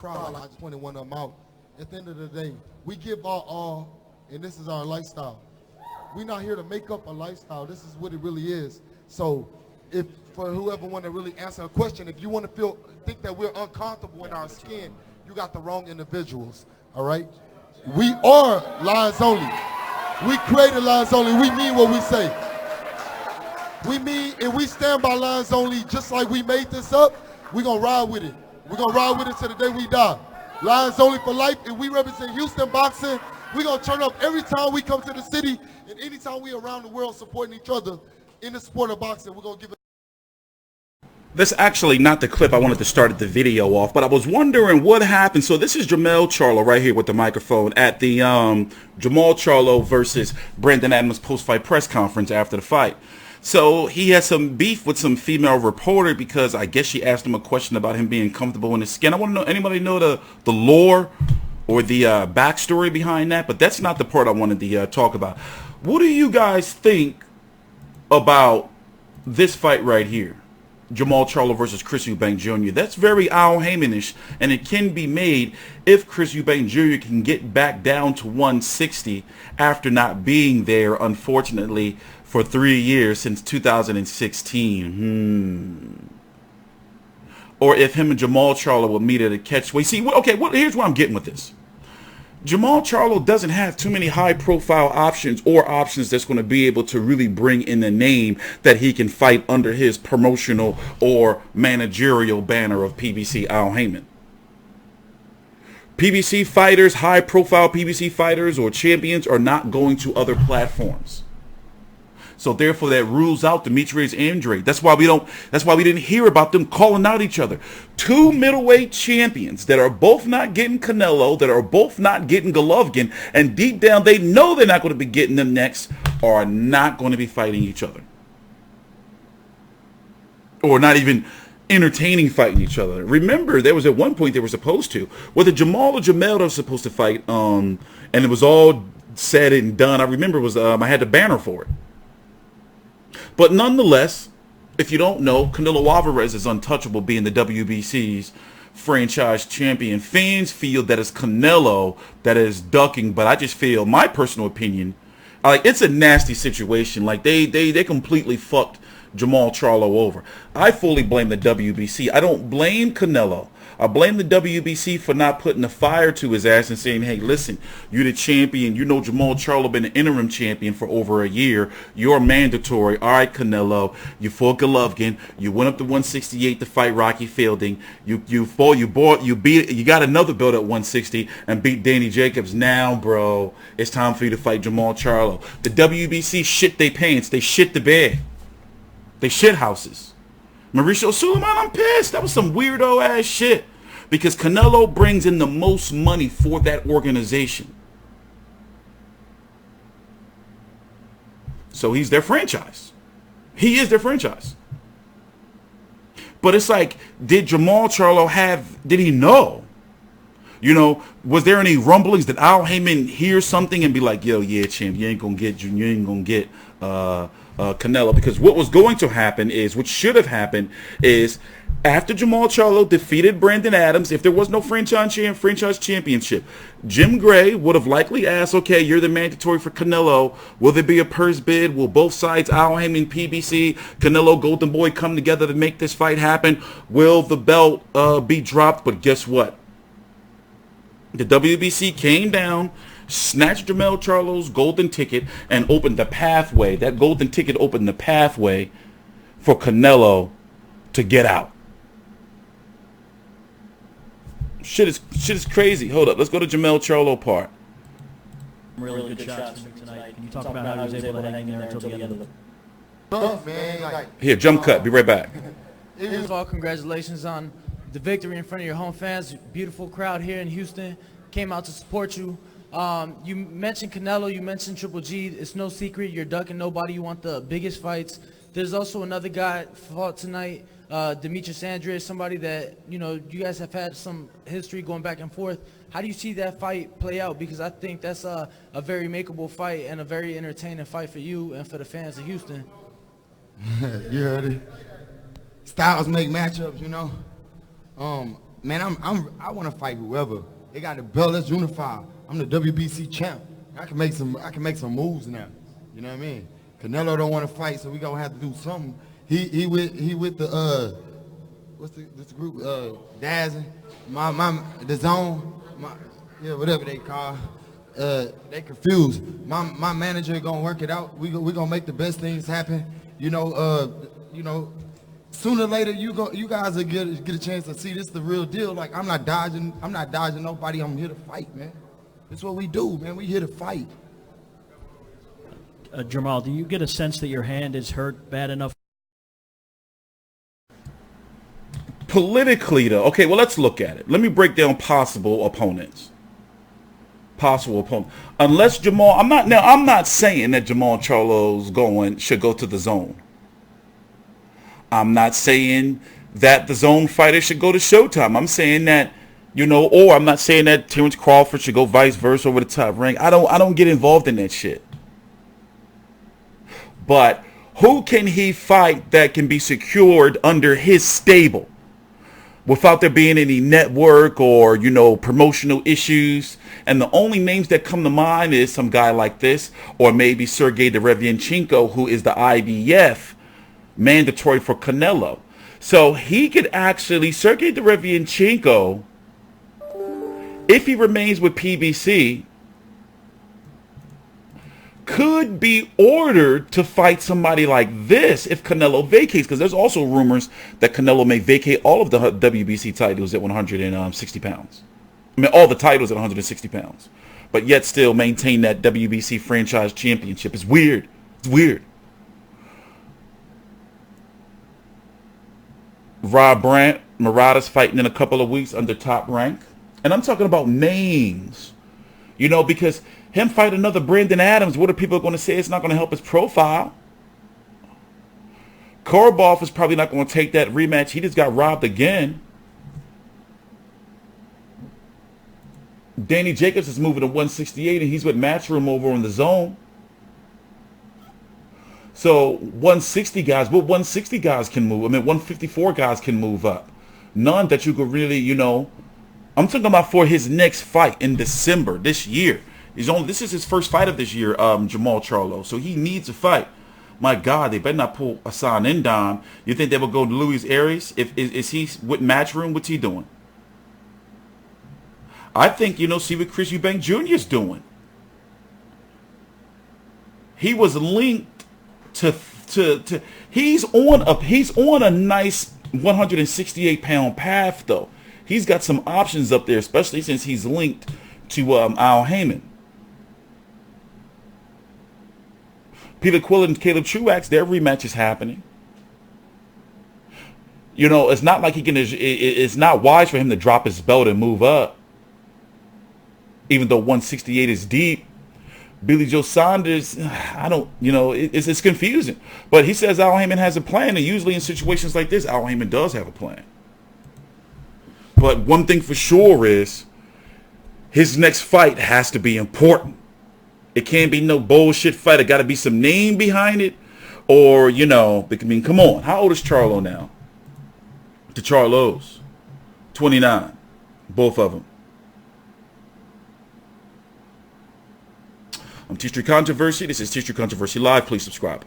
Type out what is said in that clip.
crowd. I just pointed one of them out. At the end of the day, we give our all, and this is our lifestyle. We're not here to make up a lifestyle. This is what it really is. So, if for whoever want to really answer a question, if you want to think that we're uncomfortable in our skin, you got the wrong individuals. All right? We are lines only. We created lines only. We mean what we say. We mean, and we stand by lines only just like we made this up. We're going to ride with it. We're going to ride with it till the day we die. Lines only for life. If we represent Houston boxing, we're going to turn up every time we come to the city and anytime we around the world supporting each other in the sport of boxing. We're going to give it. That's actually not the clip I wanted to start the video off, but I was wondering what happened. So this is Jermall Charlo right here with the microphone at the Jermall Charlo versus Brandon Adams post-fight press conference after the fight. So he had some beef with some female reporter because I guess she asked him a question about him being comfortable in his skin. I want to know, anybody know the lore or the backstory behind that? But that's not the part I wanted to talk about. What do you guys think about this fight right here? Jermall Charlo versus Chris Eubank Jr. That's very Al Haymanish, and it can be made if Chris Eubank Jr. can get back down to 160 after not being there, unfortunately, for 3 years since 2016. Or if him and Jermall Charlo will meet at a catchweight. See, okay, here's where I'm getting with this. Jermall Charlo doesn't have too many high-profile options or options that's going to be able to really bring in the name that he can fight under his promotional or managerial banner of PBC Al Haymon. PBC fighters, high-profile PBC fighters or champions are not going to other platforms. So therefore, that rules out Demetrius and Andrade. That's why we didn't hear about them calling out each other. Two middleweight champions that are both not getting Canelo, that are both not getting Golovkin, and deep down they know they're not going to be getting them next, are not going to be fighting each other, or not even entertaining fighting each other. Remember, there was at one point they were supposed to, whether Jermall or Jermall was supposed to fight, and it was all said and done. I remember it was I had the banner for it. But nonetheless, if you don't know, Canelo Alvarez is untouchable, being the WBC's franchise champion. Fans feel that it's Canelo that is ducking, but I just feel, my personal opinion, like it's a nasty situation. Like they completely fucked Jermall Charlo over. I fully blame the WBC. I don't blame Canelo. I blame the WBC for not putting the fire to his ass and saying, hey, listen, you're the champion. You know Jermall Charlo been an interim champion for over a year. You're mandatory. All right, Canelo, you fought Golovkin. You went up to 168 to fight Rocky Fielding. You got another belt at 160 and beat Danny Jacobs. Now, bro, it's time for you to fight Jermall Charlo. The WBC shit they pants. They shit the bed. They shit houses. Mauricio Suleiman, I'm pissed. That was some weirdo ass shit. Because Canelo brings in the most money for that organization. So he's their franchise. He is their franchise. But it's like, did Jermall Charlo did he know? You know, was there any rumblings that Al Haymon hear something and be like, yo, yeah, champ, you ain't gonna get Canelo? Because what was going to happen is, what should have happened is, after Jermall Charlo defeated Brandon Adams, if there was no franchise championship, Jim Gray would have likely asked, okay, you're the mandatory for Canelo. Will there be a purse bid? Will both sides, Al Haymon, PBC, Canelo, Golden Boy, come together to make this fight happen? Will the belt be dropped? But guess what? The WBC came down, snatched Jermall Charlo's golden ticket, and opened the pathway. That golden ticket opened the pathway for Canelo to get out. Shit is crazy. Hold up. Let's go to Jermall Charlo part. Really good shots tonight. Can you talk about how he was able to hang in there until the end of the... Here, jump cut. Be right back. First of all, congratulations on the victory in front of your home fans. Beautiful crowd here in Houston. Came out to support you. You mentioned Canelo. You mentioned Triple G. It's no secret. You're ducking nobody. You want the biggest fights. There's also another guy fought tonight, Demetrius Andrade, somebody that, you know, you guys have had some history going back and forth. How do you see that fight play out? Because I think that's a very makeable fight and a very entertaining fight for you and for the fans of Houston. You heard it. Styles make matchups, you know. man, I want to fight whoever. They got the belt. Let's unify. I'm the WBC champ. I can make some moves now. You know what I mean? Canelo don't want to fight, so we gonna have to do something. He with the what's this group? Dazzin, the Zone, whatever they call. They confused. My manager gonna work it out. We gonna make the best things happen. You know, sooner or later you guys will get a chance to see this the real deal. Like I'm not dodging nobody. I'm here to fight, man. That's what we do, man. We here to fight. Jermall, do you get a sense that your hand is hurt bad enough? Politically, though, okay, well, let's look at it. Let me break down possible opponents. Unless Jermall, I'm not saying that Jermall Charlo's should go to the Zone. I'm not saying that the Zone fighter should go to Showtime. I'm saying that, or I'm not saying that Terrence Crawford should go vice versa over the Top Rank. I don't get involved in that shit. But who can he fight that can be secured under his stable without there being any network or, promotional issues? And the only names that come to mind is some guy like this, or maybe Sergey Derevianchenko, who is the IBF mandatory for Canelo. So he could actually, Sergey Derevianchenko, if he remains with PBC, could be ordered to fight somebody like this if Canelo vacates, because there's also rumors that Canelo may vacate all of the WBC titles at 160 pounds. I mean, all the titles at 160 pounds, but yet still maintain that WBC franchise championship. It's weird. It's weird. Rob Brandt, Murata's fighting in a couple of weeks under Top Rank. And I'm talking about names, because him fight another Brandon Adams, what are people going to say? It's not going to help his profile. Korobov is probably not going to take that rematch. He just got robbed again. Danny Jacobs is moving to 168, and he's with Matchroom over in the Zone. So 160 guys, but 160 guys can move. 154 guys can move up. None that you could really, I'm talking about for his next fight in December this year. This is his first fight of this year, Jermall Charlo. So he needs a fight. My God, they better not pull Hassan Ndam. You think they will go to Luis Arias? Is he with Matchroom? What's he doing? I think, see what Chris Eubank Jr. is doing. He was linked to he's on a nice 168-pound path, though. He's got some options up there, especially since he's linked to Al Heyman. Peter Quill and Caleb Truax, their rematch is happening. It's not like it's not wise for him to drop his belt and move up. Even though 168 is deep. Billy Joe Saunders, it's confusing. But he says Al Heyman has a plan, and usually in situations like this, Al Heyman does have a plan. But one thing for sure is his next fight has to be important. It can't be no bullshit fight. It got to be some name behind it. Or, come on. How old is Charlo now? The Charlos. 29. Both of them. I'm TstreeT Controversy. This is TstreeT Controversy Live. Please subscribe.